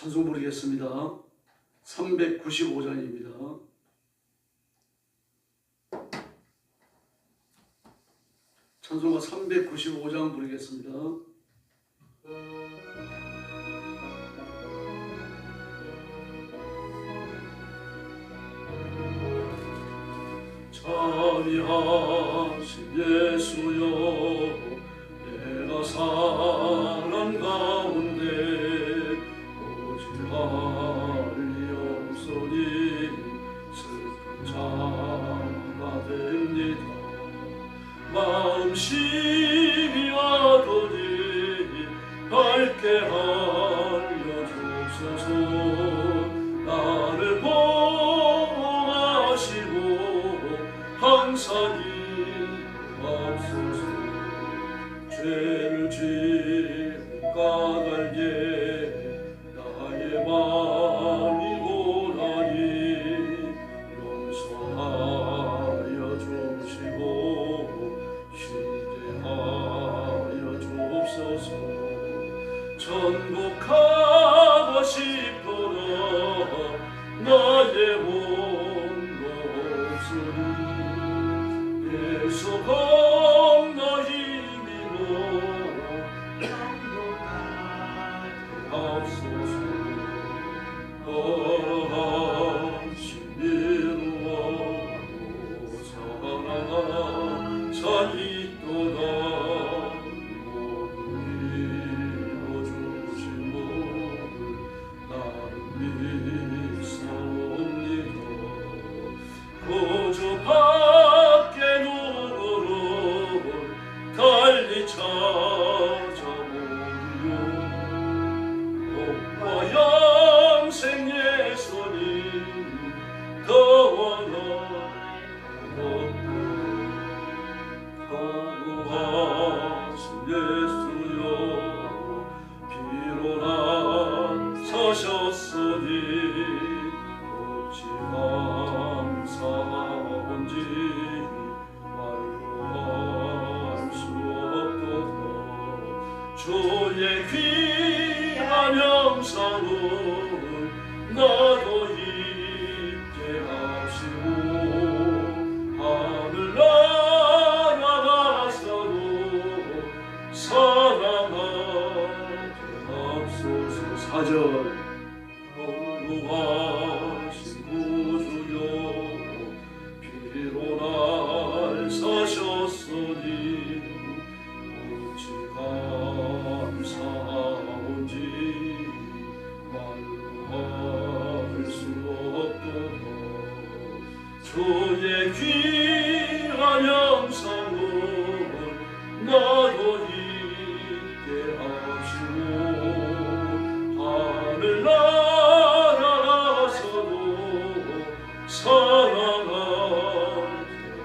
찬송 부르겠습니다. 395장입니다. 찬송가 395장 부르겠습니다. 자비하신 예수여, 내가 사랑 가운데 오질할리 없으니 슬픈 자가 됩니다. 마음심이 와더니 밝게 하여 주소서. 나를 보호하시고 항상 인도하옵소서. 죄를 지은 까닭에 나의 마음이 고나니 용서하여 주시고 쉬게 하여 주옵소서. 천국하고 싶도다 나의 혼도 없으니 예수 건너 힘이로 하옵소서. 거룩하신 미루어도 사랑한 자이 또다 모두 이루어주신 법을 나는 믿사옵니다. 구주 밖에 누구를 달리 찾아보리요. 복과 영생 예수님 더 원하옵고. 거룩하신 예수여, 비로 난 서셨으니 어찌 감사한지 말로 할 수 없도다. 주의 귀한 영상을 나도 잊게 하시고 하늘나라가서도 사랑하게 하옵소서. 4절. 거룩하신 구주여, 비로 날 사셨으니 어찌 감사한지 말로 할 수 없도다. 주의 귀한 영상을 나도 잊게 하시고 하늘나라가서도 사랑하게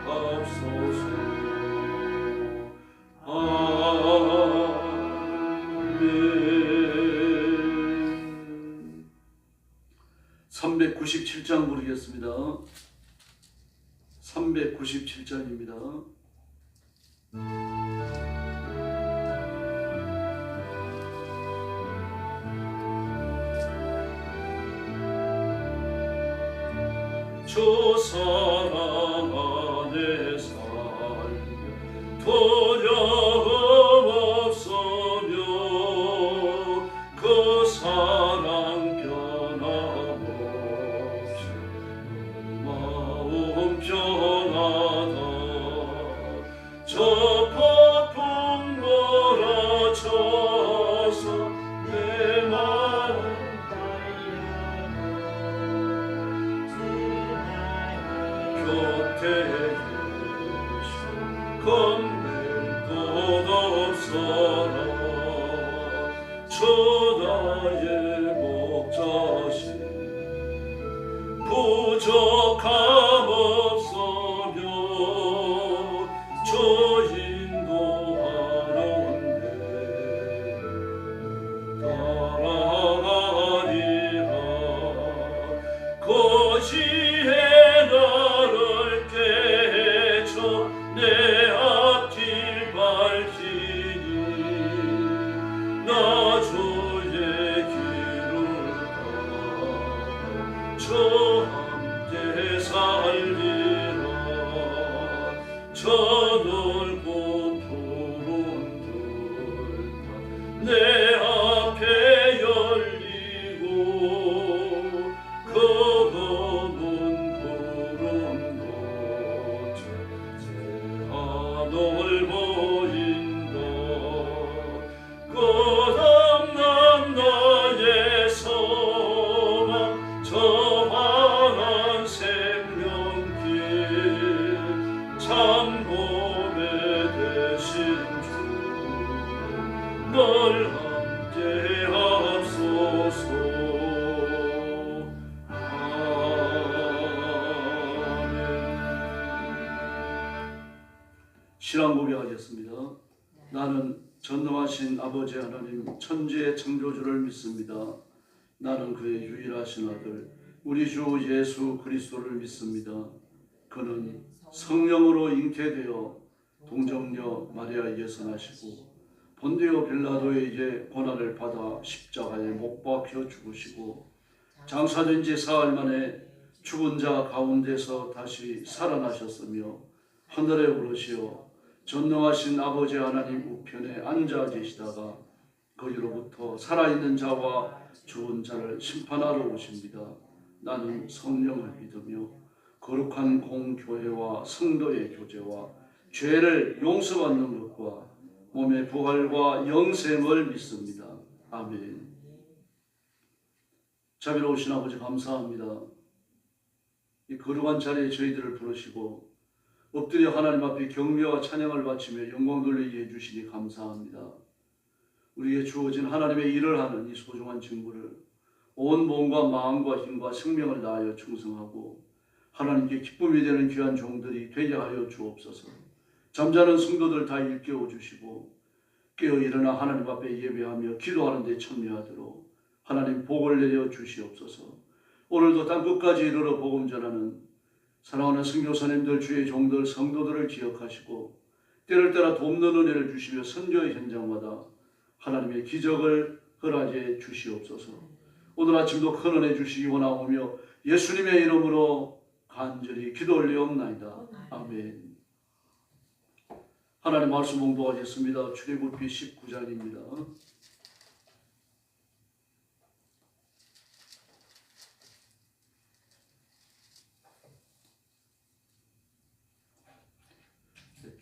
하옵소서. 아멘. 397장 부르겠습니다. 397장입니다. 주 사랑 안에 살며 두려움 없으며 그 사랑 변함없이 마음 편하다. 저 폭풍 몰아쳐서 내 마음 곁에 계신 겁낼 것 없어라. 주 나의 목자신 부족함 없으며 주 인도하는데 따라가리라. 고지에 나를 깨쳐 내 앞길 밝히니 나 주 신앙 고백하겠습니다. 나는 전능하신 아버지 하나님 천지의 창조주를 믿습니다. 나는 그의 유일하신 아들 우리 주 예수 그리스도를 믿습니다. 그는 성령으로 잉태되어 동정녀 마리아에게서 나시고 본디오 빌라도에게 고난을 받아 십자가에 못 박혀 죽으시고 장사된 지 사흘 만에 죽은 자 가운데서 다시 살아나셨으며 하늘에 오르시어 전능하신 아버지 하나님 우편에 앉아 계시다가 거기로부터 살아있는 자와 죽은 자를 심판하러 오십니다. 나는 성령을 믿으며 거룩한 공교회와 성도의 교제와 죄를 용서받는 것과 몸의 부활과 영생을 믿습니다. 아멘. 자비로우신 아버지 감사합니다. 이 거룩한 자리에 저희들을 부르시고 엎드려 하나님 앞에 경배와 찬양을 바치며 영광 돌리게 해주시니 감사합니다. 우리에게 주어진 하나님의 일을 하는 이 소중한 직무를 온 몸과 마음과 힘과 생명을 다하여 충성하고 하나님께 기쁨이 되는 귀한 종들이 되게 하여 주옵소서. 잠자는 성도들 다 일깨워 주시고 깨어 일어나 하나님 앞에 예배하며 기도하는 데 참여하도록 하나님 복을 내려 주시옵소서. 오늘도 땅 끝까지 이르러 복음 전하는 사랑하는 선교사님들, 주의 종들, 성도들을 기억하시고 때를 따라 돕는 은혜를 주시며 선교의 현장마다 하나님의 기적을 허락해 주시옵소서. 오늘 아침도 큰 은혜 주시기 원하오며 예수님의 이름으로 간절히 기도 올리옵나이다. 아멘. 하나님 말씀 봉독하겠습니다. 출애굽기 19장입니다.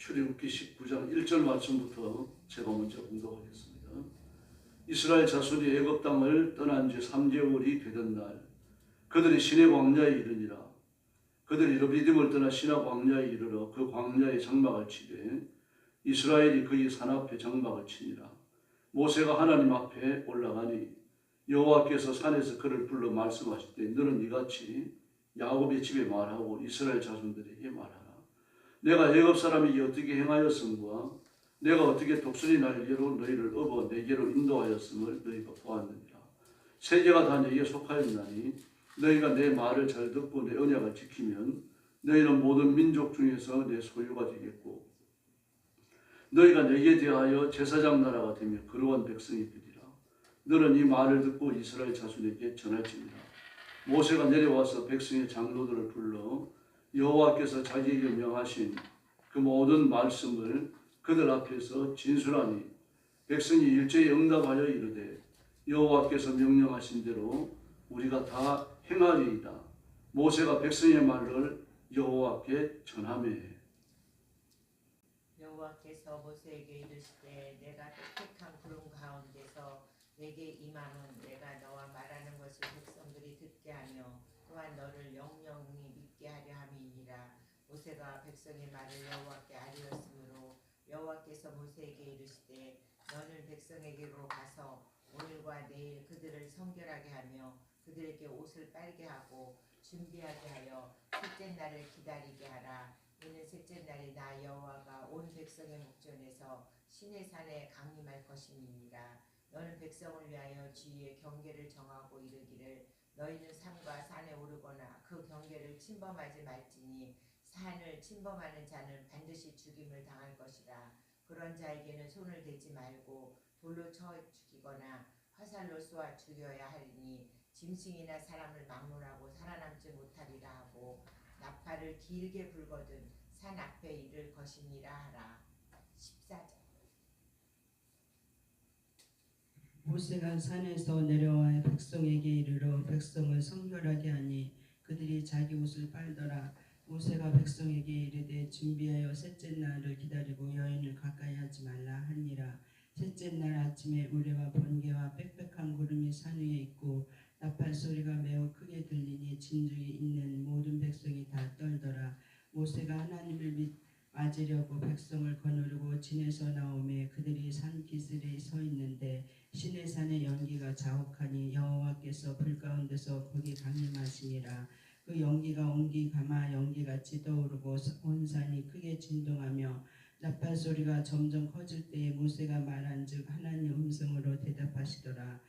출애굽기 19장 1절 말씀부터 제가 먼저 봉독하겠습니다. 이스라엘 자손이 애굽 땅을 떠난 지 3개월이 되던 날 그들이 시내 광야에 이르니라. 그들이 르비딤을 떠나 시나 광야에 이르러 그 광야에 장막을 치되 이스라엘이 그의 산 앞에 장막을 치니라. 모세가 하나님 앞에 올라가니 여호와께서 산에서 그를 불러 말씀하실 때 너는 이같이 야곱의 집에 말하고 이스라엘 자손들에게 말하라. 내가 애굽 사람이 어떻게 행하였음과 내가 어떻게 독수리 날개로 너희를 업어 내게로 인도하였음을 너희가 보았느니라. 세계가 다 내게 속하였나니 너희가 내 말을 잘 듣고 내 언약을 지키면 너희는 모든 민족 중에서 내 소유가 되겠고 너희가 내게 대하여 제사장 나라가 되며 거룩한 백성이 되리라. 너는 이 말을 듣고 이스라엘 자손에게 전할지니라. 모세가 내려와서 백성의 장로들을 불러 여호와께서 자기에게 명하신 그 모든 말씀을 그들 앞에서 진술하니 백성이 일제히 응답하여 이르되 여호와께서 명령하신 대로 우리가 다 행하리이다. 모세가 백성의 말을 여호와께 전하매 여호와께서 모세에게 이르시되 내가 빽빽한 구름 가운데서 내게 임함은 내가 너와 말하는 것을 백성들이 듣게 하며 또한 너를 영영히 믿게 하려 함이니라. 모세가 백성의 말을 여호와께 아뢰었으므로 여호와께서 모세에게 이르시되 너는 백성에게로 가서 오늘과 내일 그들을 성결하게 하며 그들에게 옷을 빨게 하고 준비하게 하여 셋째 날을 기다리게 하라. 이는 셋째 날에 나 여호와가 온 백성의 목전에서 시내산에 강림할 것임이니라. 너는 백성을 위하여 주위의 경계를 정하고 이르기를 너희는 산과 산에 오르거나 그 경계를 침범하지 말지니 산을 침범하는 자는 반드시 죽임을 당할 것이라. 그런 자에게는 손을 대지 말고 돌로 쳐 죽이거나 화살로 쏘아 죽여야 하리니 짐승이나 사람을 막론하고 살아남지 못하리라 하고 나팔을 길게 불거든 산 앞에 이를 것이니라 하라. 14절. 모세가 산에서 내려와 백성에게 이르러 백성을 성결하게 하니 그들이 자기 옷을 빨더라. 모세가 백성에게 이르되 준비하여 셋째 날을 기다리고 여인을 가까이 하지 말라 하니라. 셋째 날 아침에 우레와 번개와 빽빽한 구름이 산 위에 있고 나팔 소리가 매우 크게 들리니 진중에 있는 모든 백성이 다 떨더라. 모세가 하나님을 맞으려고 백성을 거느리고 진에서 나오매 그들이 산 기슭에 서 있는데 시내산의 연기가 자욱하니 여호와께서 불 가운데서 거기 강림하시니라. 그 연기가 옹기 가마 연기같이 떠오르고 온 산이 크게 진동하며 나팔 소리가 점점 커질 때에 모세가 말한즉 하나님 음성으로 대답하시더라.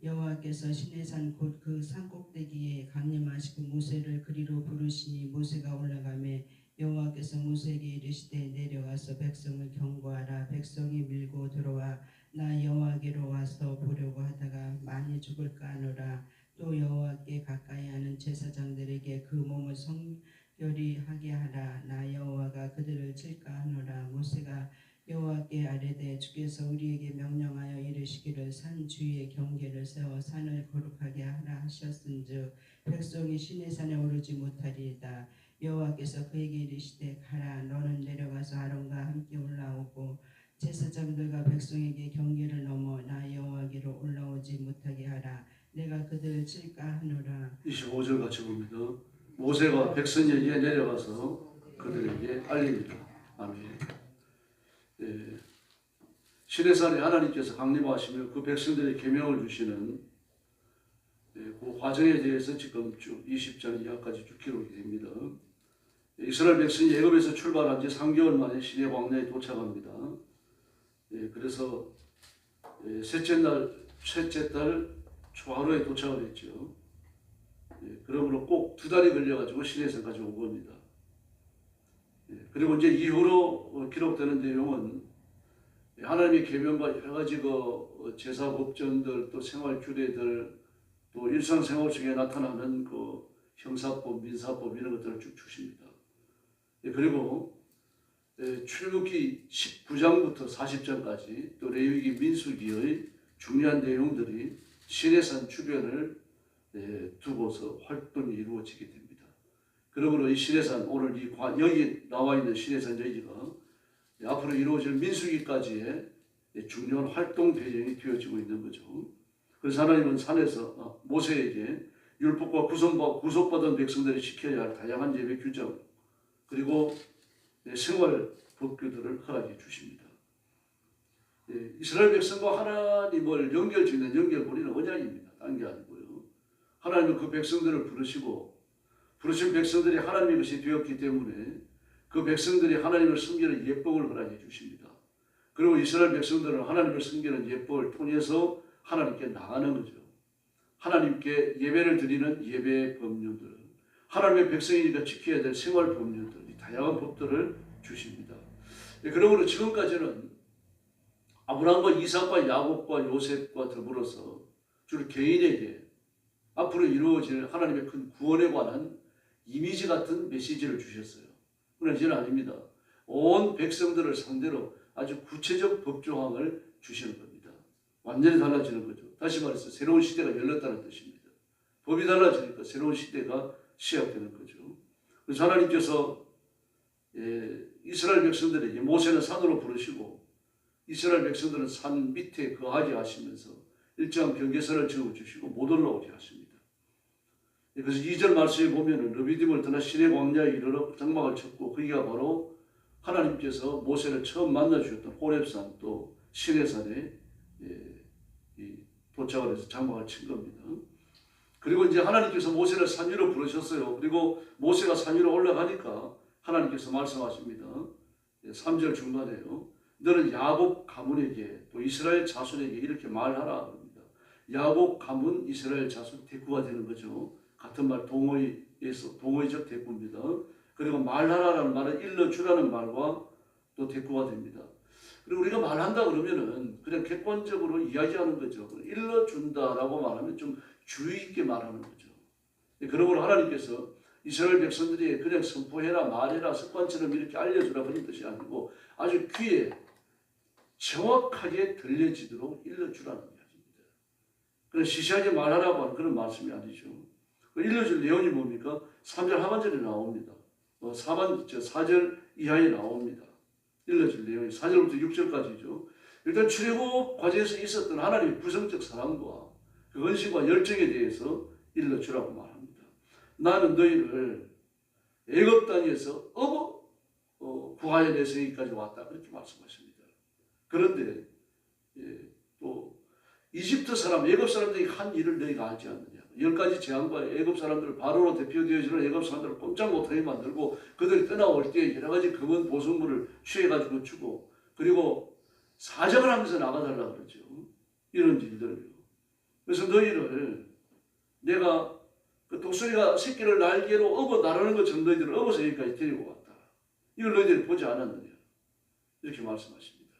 여호와께서 시내산 곧 그 산꼭대기에 강림하시고 모세를 그리로 부르시니 모세가 올라가매 여호와께서 모세에게 이르시되 내려가서 백성을 경고하라. 백성이 밀고 들어와 나 여호와께로 와서 보려고 하다가 많이 죽을까 하노라. 또 여호와께 가까이 하는 제사장들에게 그 몸을 성결히 하게 하라. 나 여호와가 그들을 칠까 하노라. 모세가 여호와께 아뢰되 주께서 우리에게 명령하여 이르시기를 산 주위에 경계를 세워 산을 거룩하게 하라 하셨은즉 백성이 시내산에 오르지 못하리이다. 여호와께서 그에게 이르시되 가라. 너는 내려가서 아론과 함께 올라오고 제사장들과 백성에게 경계를 넘어 나 여호와께로 올라오지 못하게 하라. 내가 그들을 칠까 하노라. 25절 같이 봅니다. 모세가 백성에게 내려가서 그들에게 알립니다. 아멘. 예. 시내산에 하나님께서 강림하시며 그 백성들의 계명을 주시는 그 과정에 대해서 지금 쭉 20장 이하까지 쭉 기록이 됩니다. 이스라엘 백성이 애굽에서 출발한 지 3개월 만에 시내 광야에 도착합니다. 그래서 셋째 달 초하루에 도착을 했죠. 그러므로 꼭 2달이 걸려가지고 시내산까지 온 겁니다. 그리고 이제 이후로 기록되는 내용은 하나님의 계명과 여러 가지 그 제사 법전들 또 생활 규례들 또 일상생활 중에 나타나는 그 형사법, 민사법 이런 것들을 쭉 주십니다. 그리고 출애굽기 19장부터 40장까지 또 레위기 민수기의 중요한 내용들이 시내산 주변을 두고서 활동이 이루어지게 됩니다. 그러므로 이 시내산 오늘 여기 나와 있는 시내산 여기가 앞으로 이루어질 민수기까지의 중요한 활동 배경이 되어지고 있는 거죠. 그래서 하나님은 산에서 모세에게 율법과 구속받은 백성들이 지켜야 할 다양한 예배 규정 그리고 생활 법규들을 허락해 주십니다. 이스라엘 백성과 하나님을 연결짓는 연결고리는 언약입니다. 딴 게 아니고요. 하나님은 그 백성들을 부르신 백성들이 하나님의 것이 되었기 때문에 그 백성들이 하나님을 섬기는 예법을 허락해 주십니다. 그리고 이스라엘 백성들은 하나님을 섬기는 예법을 통해서 하나님께 나가는 거죠. 하나님께 예배를 드리는 예배 법률들, 하나님의 백성이니까 지켜야 될 생활 법률들, 다양한 법들을 주십니다. 그러므로 지금까지는 아브라함과 이삭과 야곱과 요셉과 더불어서 주로 개인에게 앞으로 이루어질 하나님의 큰 구원에 관한 이미지 같은 메시지를 주셨어요. 그러나 이제는 아닙니다. 온 백성들을 상대로 아주 구체적 법조항을 주시는 겁니다. 완전히 달라지는 거죠. 다시 말해서 새로운 시대가 열렸다는 뜻입니다. 법이 달라지니까 새로운 시대가 시작되는 거죠. 그래서 하나님께서 이스라엘 백성들에게 모세는 산으로 부르시고 이스라엘 백성들은 산 밑에 거하게 하시면서 일정한 경계선을 지어주시고 못 올라오게 하십니다. 그래서 2절 말씀에 보면 르비딤을 떠나 시내 광야에 이르러 장막을 쳤고 거기가 바로 하나님께서 모세를 처음 만나주셨던 호렙산 또 시내산에 도착을 해서 장막을 친 겁니다. 그리고 이제 하나님께서 모세를 산 위로 부르셨어요. 그리고 모세가 산 위로 올라가니까 하나님께서 말씀하십니다. 3절 중간에요. 너는 야곱 가문에게 또 이스라엘 자손에게 이렇게 말하라 합니다. 야곱 가문 이스라엘 자손 대꾸가 되는 거죠. 같은 말 동어의적 대꾸입니다. 그리고 말하라라는 말은 일러주라는 말과 또 대꾸가 됩니다. 그리고 우리가 말한다 그러면은 그냥 객관적으로 이야기하는 거죠. 일러준다라고 말하면 좀 주의 있게 말하는 거죠. 그러므로 하나님께서 이스라엘 백성들이 그냥 선포해라 말해라 습관처럼 이렇게 알려주라 그런 뜻이 아니고 아주 귀에 정확하게 들려지도록 일러주라는 이야기입니다. 그냥 시시하게 말하라고 하는 그런 말씀이 아니죠. 일러줄 내용이 뭡니까? 3절 하반절에 나옵니다. 4절 이하에 나옵니다. 일러줄 내용이 4절부터 6절까지죠. 일단 출애굽 과정에서 있었던 하나님의 구성적 사랑과 그 헌신과 열정에 대해서 일러주라고 말합니다. 나는 너희를 애굽 땅에서 구하여 내세기까지 왔다 그렇게 말씀하십니다. 그런데 또 이집트 사람, 애굽 사람들이 한 일을 너희가 알지 않느냐? 10가지 재앙과 애굽 사람들을 바로로 대표되어지는 애굽 사람들을 꼼짝 못하게 만들고 그들이 떠나올 때 여러 가지 금은 보석물을 취해가지고 주고 그리고 사정을 하면서 나가달라 그러죠. 이런 일들을요. 그래서 너희를 내가 그 독수리가 새끼를 날개로 업어 나르는 것처럼 너희들을 업어서 여기까지 데리고 왔다. 이걸 너희들이 보지 않았느냐. 이렇게 말씀하십니다.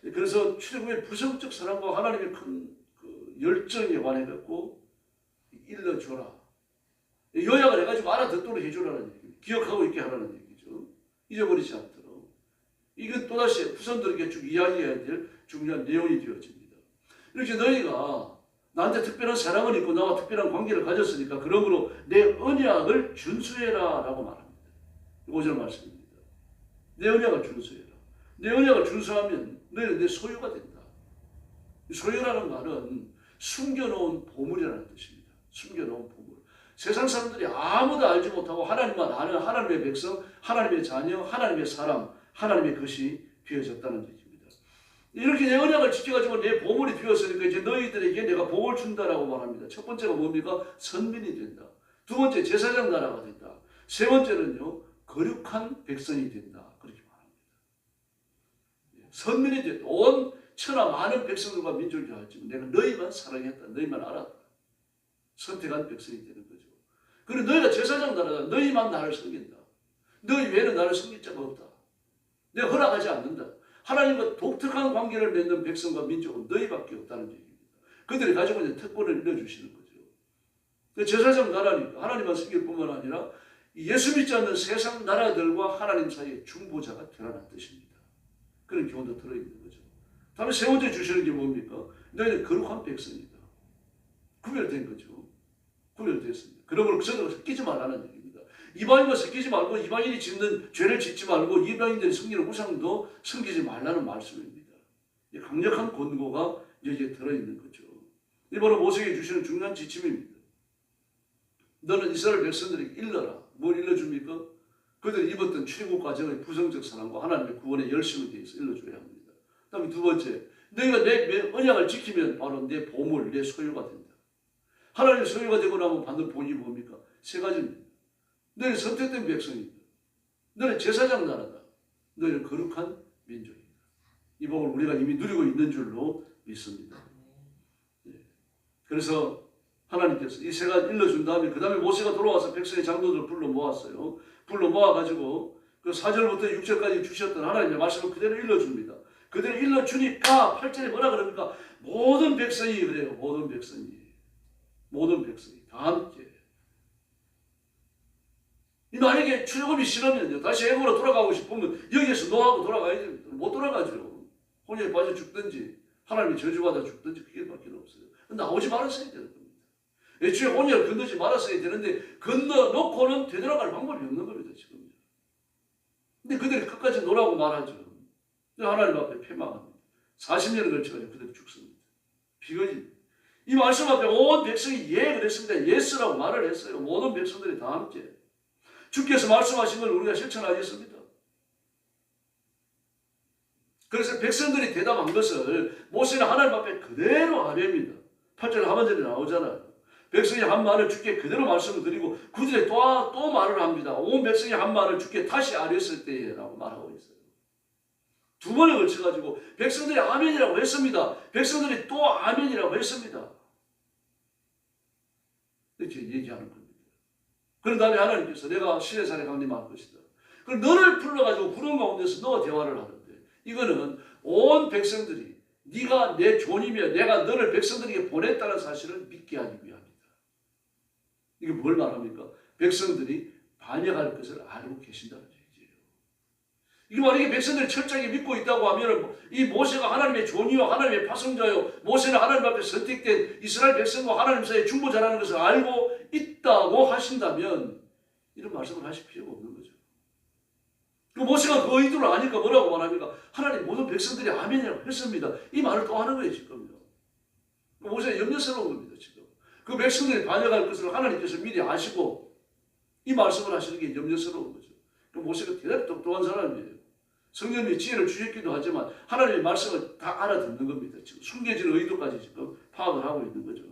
그래서 출애굽의 부정적 사랑과 하나님의 큰 그 열정에 관해갖고 일러줘라. 요약을 해가지고 알아듣도록 해주라는 얘기입니다. 기억하고 있게 하라는 얘기죠. 잊어버리지 않도록. 이건 또다시 후손들에게 쭉 이야기해야 될 중요한 내용이 되어집니다. 이렇게 너희가 나한테 특별한 사랑을 있고 나와 특별한 관계를 가졌으니까 그러므로 내 언약을 준수해라 라고 말합니다. 5절 말씀입니다. 내 언약을 준수해라. 내 언약을 준수하면 너희는 내 소유가 된다. 소유라는 말은 숨겨놓은 보물이라는 뜻입니다. 숨겨놓은 보물. 세상 사람들이 아무도 알지 못하고 하나님만 아는 하나님의 백성, 하나님의 자녀, 하나님의 사람, 하나님의 것이 되어졌다는 얘기입니다. 이렇게 내 언약을 지켜가지고 내 보물이 되었으니까 이제 너희들에게 내가 복을 준다라고 말합니다. 첫 번째가 뭡니까? 선민이 된다. 두 번째 제사장 나라가 된다. 세 번째는요 거룩한 백성이 된다. 그렇게 말합니다. 선민이 된다. 온 천하 많은 백성들과 민족이 알지만 내가 너희만 사랑했다. 너희만 알았다. 선택한 백성이 되는 거죠. 그리고 너희가 제사장 나라다. 너희만 나를 섬긴다. 너희 외에는 나를 섬길 자가 없다. 내가 허락하지 않는다. 하나님과 독특한 관계를 맺는 백성과 민족은 너희밖에 없다는 얘기입니다. 그들이 가지고 있는 특권을 일러주시는 거죠. 제사장 나라니까 하나님만 섬길 뿐만 아니라 예수 믿지 않는 세상 나라들과 하나님 사이의 중보자가 되라는 뜻입니다. 그런 교훈도 들어있는 거죠. 다음에 세 번째 주시는 게 뭡니까? 너희는 거룩한 백성이다. 구별된 거죠. 구별됐습니다. 그러므로 그들과 섞이지 말라는 얘기입니다. 이방인과 섞이지 말고 이방인이 짓는 죄를 짓지 말고 이방인들이 섬기는 우상도 섬기지 말라는 말씀입니다. 강력한 권고가 여기에 들어있는 거죠. 이 바로 모세에게 주시는 중요한 지침입니다. 너는 이스라엘 백성들에게 일러라. 뭘 일러줍니까? 그들이 입었던 출애굽 과정의 부정적 사랑과 하나님의 구원의 열심에 대해서 일러줘야 합니다. 다음에 두 번째, 너희가 내 언약을 지키면 바로 내 보물, 내 소유가 된다. 하나님의 소유가 되고 나면 받는 복이 뭡니까? 세 가지입니다. 너희는 선택된 백성이다. 너희는 제사장 나라다. 너희는 거룩한 민족이다. 이 복을 우리가 이미 누리고 있는 줄로 믿습니다. 그래서 하나님께서 이 세 가지 일러준 다음에 그 다음에 모세가 돌아와서 백성의 장로들을 불러 모았어요. 불러 모아가지고 그 4절부터 6절까지 주셨던 하나님의 말씀을 그대로 일러줍니다. 그대로 일러주니까 8절에 뭐라 그럽니까? 모든 백성이 그래요. 모든 백성이. 모든 백성이 다 함께. 만약에 출애굽이 싫으면요. 다시 애굽으로 돌아가고 싶으면 여기에서 노하고 돌아가야 됩니다. 못 돌아가죠. 혼혈에 빠져 죽든지 하나님의 저주받아 죽든지 그게 밖에 없어요. 나오지 말았어야 되는 겁니다. 애초에 혼혈 건너지 말았어야 되는데 건너놓고는 되돌아갈 방법이 없는 겁니다. 지금. 근데 그들이 끝까지 노라고 말하죠. 하나님 앞에 패망합니다. 40년을 걸쳐가지고 그들이 죽습니다. 비거지. 이 말씀 앞에 온 백성이 예 그랬습니다. 예스라고 말을 했어요. 모든 백성들이 다 함께. 주께서 말씀하신 걸 우리가 실천하겠습니다. 그래서 백성들이 대답한 것을 모세는 하나님 앞에 그대로 아뢰입니다. 8절 하반절에 나오잖아요. 백성이 한 말을 주께 그대로 말씀을 드리고 그들이 또 말을 합니다. 온 백성이 한 말을 주께 다시 아뢰었을 때라고 말하고 있어요. 두 번에 걸쳐가지고 백성들이 아멘이라고 했습니다. 백성들이 또 아멘이라고 했습니다. 이렇게 얘기하는 겁니다. 그런 다음에 하나님께서 내가 시내산에 강림할 것이다. 그럼 너를 불러가지고 구름 가운데서 너와 대화를 하는데 이거는 온 백성들이 네가 내 존이며 내가 너를 백성들에게 보냈다는 사실을 믿게 하기 위함이다. 이게 뭘 말합니까? 백성들이 반역할 것을 알고 계신다는 얘기예요. 이게 만약에 백성들이 철저하게 믿고 있다고 하면 이 모세가 하나님의 존이요 하나님의 파송자요 모세는 하나님 앞에 선택된 이스라엘 백성과 하나님 사이의 중보자라는 것을 알고 있다고 하신다면 이런 말씀을 하실 필요가 없는 거죠. 그 모세가 그 의도를 아니까 뭐라고 말합니까? 하나님 모든 백성들이 아멘이라고 했습니다. 이 말을 또 하는 거예요 지금요. 모세가 염려스러운 겁니다 지금. 그 백성들이 반역할 것을 하나님께서 미리 아시고 이 말씀을 하시는 게 염려스러운 거죠. 그 모세가 대단히 똑똑한 사람이에요. 성령의 지혜를 주셨기도 하지만 하나님의 말씀을 다 알아듣는 겁니다. 지금 숨겨진 의도까지 지금 파악을 하고 있는 거죠.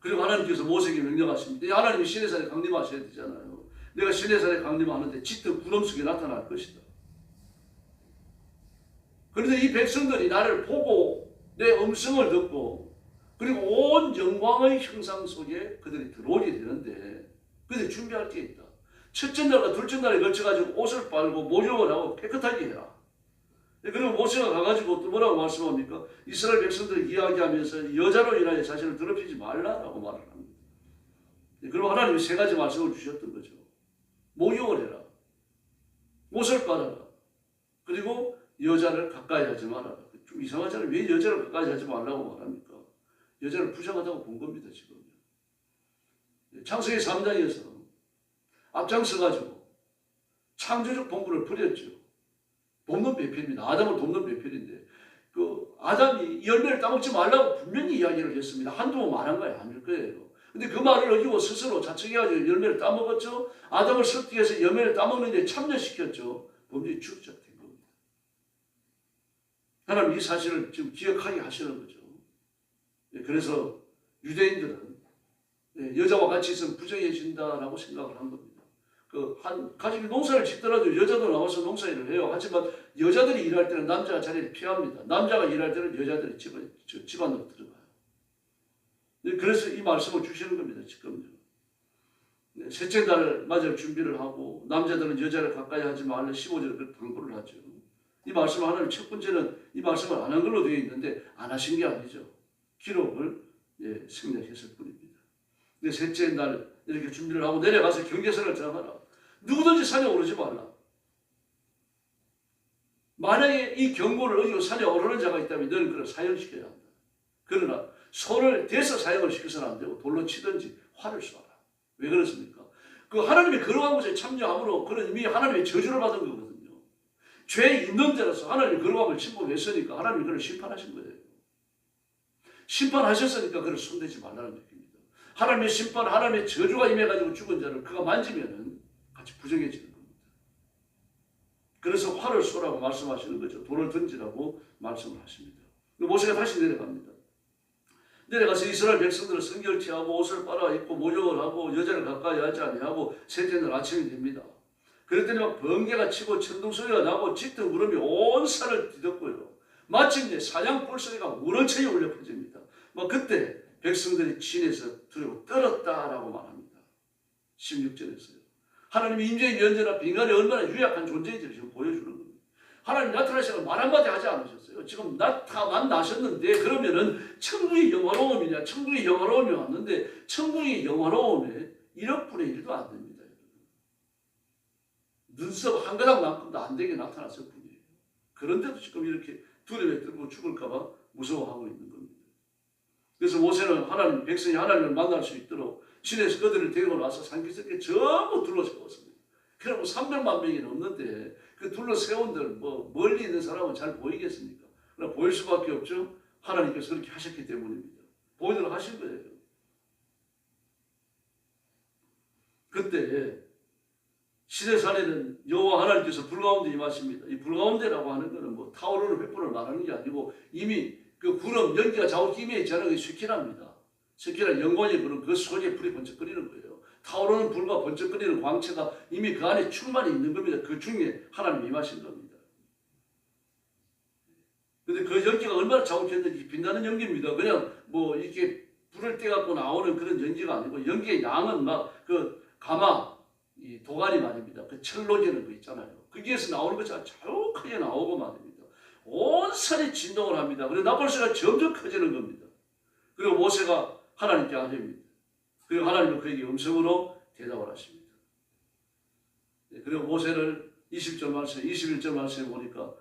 그리고 하나님께서 모세에게 명령하십니다. 하나님이 시내산에 강림하셔야 되잖아요. 내가 시내산에 강림하는데 짙은 구름 속에 나타날 것이다. 그런데 이 백성들이 나를 보고 내 음성을 듣고 그리고 온 영광의 형상 속에 그들이 들어오게 되는데 그들이 준비할 게 있다. 첫째 날과 둘째 날에 걸쳐가지고 옷을 빨고 목욕을 하고 깨끗하게 해라. 그리고 모세가 가가지고 또 뭐라고 말씀합니까? 이스라엘 백성들을 이야기하면서 여자로 인하여 자신을 더럽히지 말라라고 말을 합니다. 그리고 하나님이 세 가지 말씀을 주셨던 거죠. 목욕을 해라. 옷을 빨아라. 그리고 여자를 가까이 하지 말아라. 좀 이상하잖아요. 왜 여자를 가까이 하지 말라고 말합니까? 여자를 부정하다고 본 겁니다. 지금. 창세기 3장에서 앞장서가지고 창조적 본분을 버렸죠. 돕는 배필입니다. 아담을 돕는 배필인데 그 아담이 열매를 따먹지 말라고 분명히 이야기를 했습니다. 한두 번 말한 거야 아닐 거예요. 근데 그 말을 어기고 스스로 자책해가지고 열매를 따먹었죠. 아담을 설득해서 열매를 따먹는데 참여시켰죠. 범죄의 주역자가 된 겁니다. 하나님 이 사실을 지금 기억하게 하시는 거죠. 그래서 유대인들은 여자와 같이 있으면 부정해진다라고 생각을 한 겁니다. 가족이 농사를 짓더라도 여자도 나와서 농사일을 해요. 하지만 여자들이 일할 때는 남자가 자리를 피합니다. 남자가 일할 때는 여자들이 집안으로 들어가요. 그래서 이 말씀을 주시는 겁니다. 지금요. 셋째 날 맞을 준비를 하고 남자들은 여자를 가까이 하지 말라 15절에 당부를 하죠. 이 말씀을 하나님 첫 번째는 이 말씀을 안 한 걸로 되어 있는데 안 하신 게 아니죠. 기록을 생략했을 뿐입니다. 근데 셋째 날 이렇게 준비를 하고 내려가서 경계선을 정하라. 누구든지 산에 오르지 말라. 만약에 이 경고를 어기고 산에 오르는 자가 있다면 너는 그를 사형시켜야 한다. 그러나 손을 대서 사형을 시켜서는 안 되고 돌로 치든지 화를 쏘아라. 왜 그렇습니까? 그 하나님이 거룩한 것에 참여함으로 그는 이미 하나님의 저주를 받은 거거든요. 죄 있는 자로서 하나님이 거룩함을 침범했으니까 하나님이 그를 심판하신 거예요. 심판하셨으니까 그를 손대지 말라는 얘기입니다. 하나님의 심판, 하나님의 저주가 임해가지고 죽은 자를 그가 만지면은 같이 부정해지는 겁니다. 그래서 화를 쏘라고 말씀하시는 거죠. 돌을 던지라고 말씀을 하십니다. 모세가 다시 내려갑니다. 내려가서 이스라엘 백성들을 성결케하고 옷을 빨아 입고 목욕을 하고 여자를 가까이 하지 아니하고 셋째 날 아침이 됩니다. 그랬더니 막 번개가 치고 천둥 소리가 나고 짙은 구름이 온 산을 뒤덮고요. 마침내 사양 뿔소리가 우렁차게 울려 퍼집니다. 그때 백성들이 진에서 두려워 떨었다라고 말합니다. 16절에서요. 하나님이 인재의 면제나 빙하에 얼마나 유약한 존재인지를 지금 보여주는 겁니다. 하나님 나타나시고 말 한마디 하지 않으셨어요. 지금 나셨는데 그러면은 천국의 영화로움이냐? 천국의 영화로움이 왔는데 천국의 영화로움에 1억분의 1도 안 됩니다. 눈썹 한 가닥만큼도 안 되게 나타났을 뿐이에요. 그런데도 지금 이렇게 두려움에 떨고 죽을까봐 무서워하고 있는 겁니다. 그래서 모세는 하나님, 백성이 하나님을 만날 수 있도록 신에서 그들을 데리고 나서 산기슭에 전부 둘러세웠습니다. 그러고 300만 명이 넘는데 그 둘러세운들 멀리 있는 사람은 잘 보이겠습니까? 그러나 보일 수밖에 없죠. 하나님께서 그렇게 하셨기 때문입니다. 보이도록 하신 거예요. 그때 시내산에는 여호와 하나님께서 불 가운데 임하십니다. 이 불 가운데라고 하는 것은 타오르는 횃불을 말하는 게 아니고 이미 그 구름 연기가 자욱히 임해 있잖아요. 그게 쉐키나입니다. 쉐키나 영광의 구름 그 속에 불이 번쩍거리는 거예요. 타오르는 불과 번쩍거리는 광채가 이미 그 안에 충만히 있는 겁니다. 그 중에 하나님이 임하신 겁니다. 근데 그 연기가 얼마나 자욱했는지 빛나는 연기입니다. 그냥 이렇게 불을 떼갖고 나오는 그런 연기가 아니고 연기의 양은 가마 이 도가니 말입니다. 그 철로지는 거 있잖아요. 거기에서 나오는 것이 자욱하게 나오고 말입니다. 온 산이 진동을 합니다. 그리고 나팔소리가 점점 커지는 겁니다. 그리고 모세가 하나님께 아뢰입니다. 그리고 하나님은 그에게 음성으로 대답을 하십니다. 그리고 모세를 20절 말씀, 21절 말씀에 보니까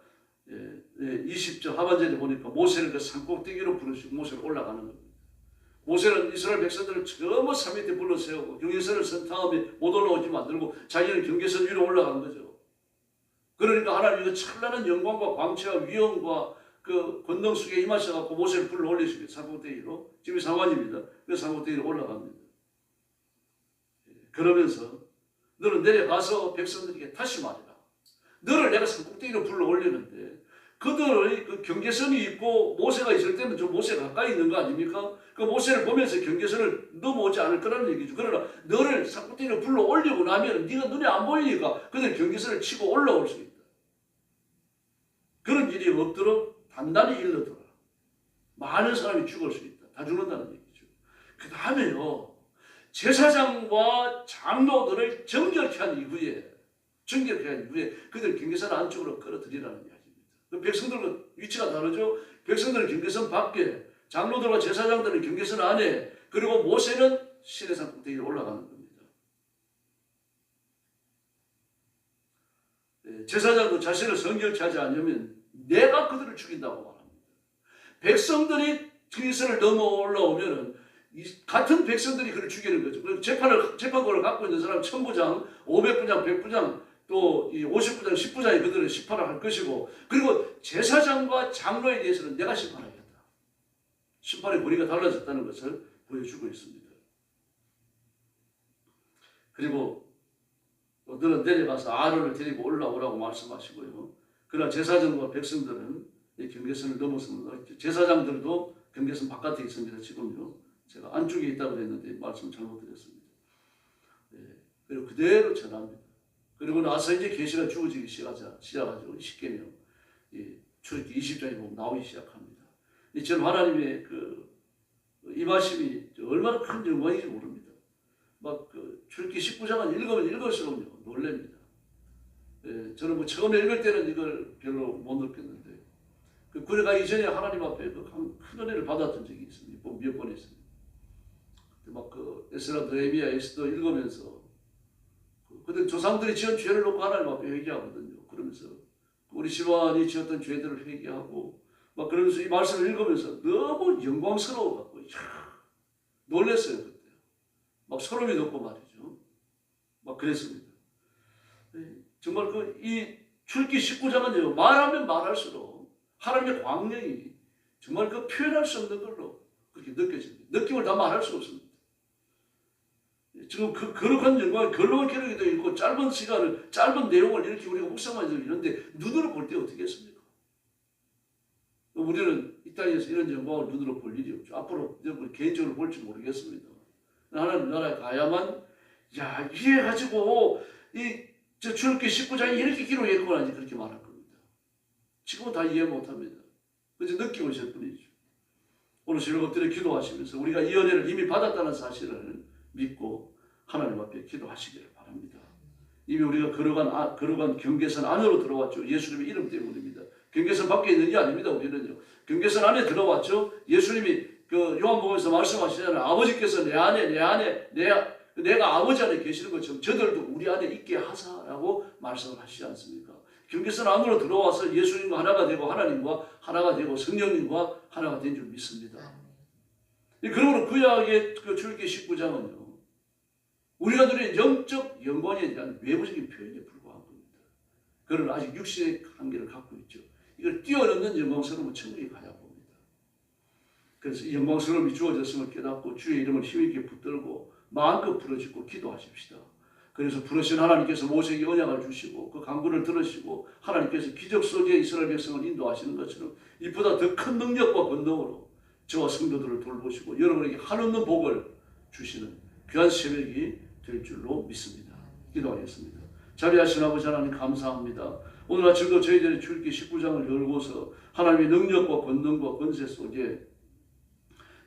20절 하반절에 보니까 모세를 그 산꼭대기로 부르시고 모세가 올라가는 겁니다. 모세는 이스라엘 백성들을 전부 산 밑에 불러세우고 경계선을 선탕하며 못 올라오지 만들고 자기는 경계선 위로 올라간 거죠. 그러니까 하나님이 그 찬란한 영광과 광채와 위엄과 그 권능 속에 임하셔갖고 모세를 불러 올리시고 산꼭대기로 지금 상관입니다. 그 산꼭대기로 올라갑니다. 그러면서 너는 내려가서 백성들에게 다시 말해라. 너를 내가 산꼭대기로 불러 올리는데 그들의 그 경계선이 있고 모세가 있을 때는 저 모세 가까이 있는 거 아닙니까? 그 모세를 보면서 경계선을 넘어오지 않을 거라는 얘기죠. 그러나 너를 산꼭대기로 불러 올리고 나면 네가 눈에 안 보이니까 그들 경계선을 치고 올라올 수 있다. 그런 일이 없도록 단단히 일러둬라. 많은 사람이 죽을 수 있다. 다 죽는다는 얘기죠. 그 다음에요. 제사장과 장로들을 정결케 한 이후에 그들 경계선 안쪽으로 끌어들이라는 이야기입니다. 백성들과 위치가 다르죠. 백성들은 경계선 밖에, 장로들과 제사장들은 경계선 안에, 그리고 모세는 시내산 꼭대기에 올라가는 겁니다. 제사장도 자신을 성결케 하지 않으면 내가 그들을 죽인다고 말합니다. 백성들이 경계선을 넘어 올라오면은 같은 백성들이 그를 죽이는 거죠. 재판권을 갖고 있는 사람 1000부장, 500부장, 100부장, 또 50부장, 10부장이 그들을 심판을 할 것이고, 그리고 제사장과 장로에 대해서는 내가 심판하겠다. 심판의 권위가 달라졌다는 것을 보여주고 있습니다. 그리고 너는 내려가서 아론을 데리고 올라오라고 말씀하시고요. 그러나 제사장과 백성들은 이 경계선을 넘어서는, 제사장들도 경계선 바깥에 있습니다. 지금요. 제가 안쪽에 있다고 했는데 말씀 잘못 드렸습니다. 그리고 그대로 전합니다. 그리고 나서 이제 계시가 주어지기 시작하죠. 십계명, 출애굽기 20장에 보면 나오기 시작합니다. 저는 하나님의 그 임하심이 얼마나 큰 영광인지 모릅니다. 막 출애굽기 19장은 읽으면 읽을수록 놀랍니다. 저는 뭐 처음에 읽을 때는 이걸 별로 못 느꼈는데, 구에 가기 전에 하나님 앞에 큰 은혜를 받았던 적이 있습니다. 몇 번 있습니다. 막 에스라, 느헤미야, 에스더 읽으면서 그때 조상들이 지은 죄를 놓고 하나님 앞에 회개하거든요. 그러면서 우리 시루안이 지었던 죄들을 회개하고 막 그러면서 이 말씀을 읽으면서 너무 영광스러워갖고 놀랐어요. 그때 막 소름이 돋고 말이죠. 막 그랬습니다. 정말 이 출애굽기 19장은요, 말하면 말할수록 하나님의 광명이 정말 표현할 수 없는 걸로 그렇게 느껴집니다. 느낌을 다 말할 수 없습니다. 지금 거룩한 영광, 걸러온 기록이 되어 있고 짧은 시간을, 짧은 내용을 이렇게 우리가 묵상만 해서 이런데 눈으로 볼 때 어떻게 했습니까? 우리는 이 땅에서 이런 영광을 눈으로 볼 일이 없죠. 앞으로 개인적으로 볼지 모르겠습니다. 하나님 나라에 가야만, 이래가지고 출애굽기 19장이 이렇게 기록했구나 이제 그렇게 말할 겁니다. 지금은 다 이해 못합니다. 그저 느끼고 있을 뿐이죠. 오늘 저녁 엎드려 기도하시면서 우리가 이 은혜를 이미 받았다는 사실을 믿고 하나님 앞에 기도하시기를 바랍니다. 이미 우리가 걸어간 경계선 안으로 들어왔죠. 예수님의 이름 때문입니다. 경계선 밖에 있는 게 아닙니다. 우리는요. 경계선 안에 들어왔죠. 예수님이 요한복음에서 말씀하시잖아요. 아버지께서 내가 아버지 안에 계시는 것처럼 저들도 우리 안에 있게 하사라고 말씀을 하시지 않습니까? 경계선 안으로 들어와서 예수님과 하나가 되고 하나님과 하나가 되고 성령님과 하나가 된 줄 믿습니다. 그러므로 구약의 출애굽기 19장은요. 우리가 누리는 영적 영광에 대한 외부적인 표현에 불과한 겁니다. 그는 아직 육신의 한계를 갖고 있죠. 이걸 뛰어넘는 영광스러움은 천국에 가야 봅니다. 그래서 이 영광스러움이 주어졌음을 깨닫고 주의 이름을 힘있게 붙들고 마음껏 부르짖고 기도하십시다. 그래서 부르신 하나님께서 모세에게 언약을 주시고 그 간구를 들으시고 하나님께서 기적 속에 이스라엘 백성을 인도하시는 것처럼 이보다 더 큰 능력과 권능으로 저와 성도들을 돌보시고 여러분에게 한없는 복을 주시는 귀한 새벽이 될 줄로 믿습니다. 기도하겠습니다. 자비하신 아버지 하나님 감사합니다. 오늘 아침도 저희들이 출애굽기 19장을 열고서 하나님의 능력과 권능과 권세 속에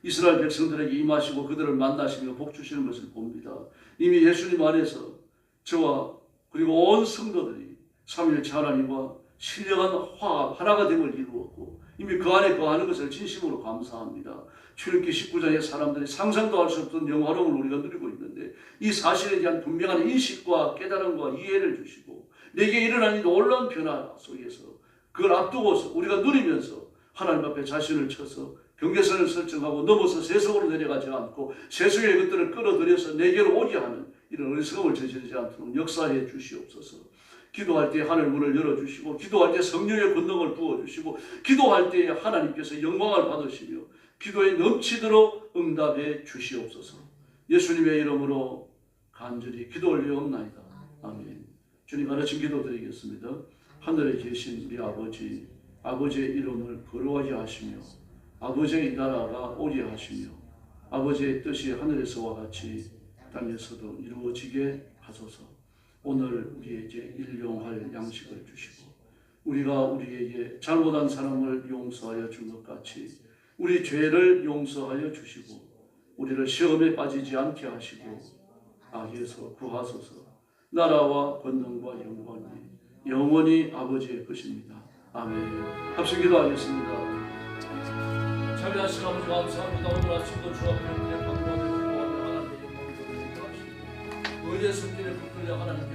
이스라엘 백성들에게 임하시고 그들을 만나시며 복 주시는 것을 봅니다. 이미 예수님 안에서 저와 그리고 온 성도들이 삼위일체 하나님과 신령한 화합 하나가 됨을 이루었고 이미 그 안에 거하는 것을 진심으로 감사합니다. 출애굽기 19장의 사람들이 상상도 할 수 없던 영화로움을 우리가 누리고 있는데 이 사실에 대한 분명한 인식과 깨달음과 이해를 주시고 내게 일어난 이 놀라운 변화 속에서 그걸 앞두고서 우리가 누리면서 하나님 앞에 자신을 쳐서 경계선을 설정하고 넘어서 세속으로 내려가지 않고 세속의 것들을 끌어들여서 내게로 오게 하는 이런 어리석음을 저지르지 않도록 역사해 주시옵소서. 기도할 때 하늘 문을 열어주시고 기도할 때 성령의 권능을 부어주시고 기도할 때 하나님께서 영광을 받으시며 기도에 넘치도록 응답해 주시옵소서. 예수님의 이름으로 간절히 기도 올리옵나이다. 아멘. 주님 가르친 기도 드리겠습니다. 하늘에 계신 우리 아버지 아버지의 이름을 거룩하게 하시며 아버지의 나라가 오게 하시며 아버지의 뜻이 하늘에서와 같이 땅에서도 이루어지게 하소서. 오늘 우리에게 일용할 양식을 주시고 우리가 우리에게 잘못한 사람을 용서하여 준 것 같이 우리 죄를 용서하여 주시고 우리를 시험에 빠지지 않게 하시고 악에서 구하소서. 나라와 권능과 영광이 영원히 아버지의 것입니다. 아멘. 합심 기도하겠습니다. 자비하신 아버지 감사합니다. 오늘 아침도 주 앞에 은혜 강구하며 기도하며 하나님의 영광을 드리게 하시고 의의 손길에 붙들려 하나님께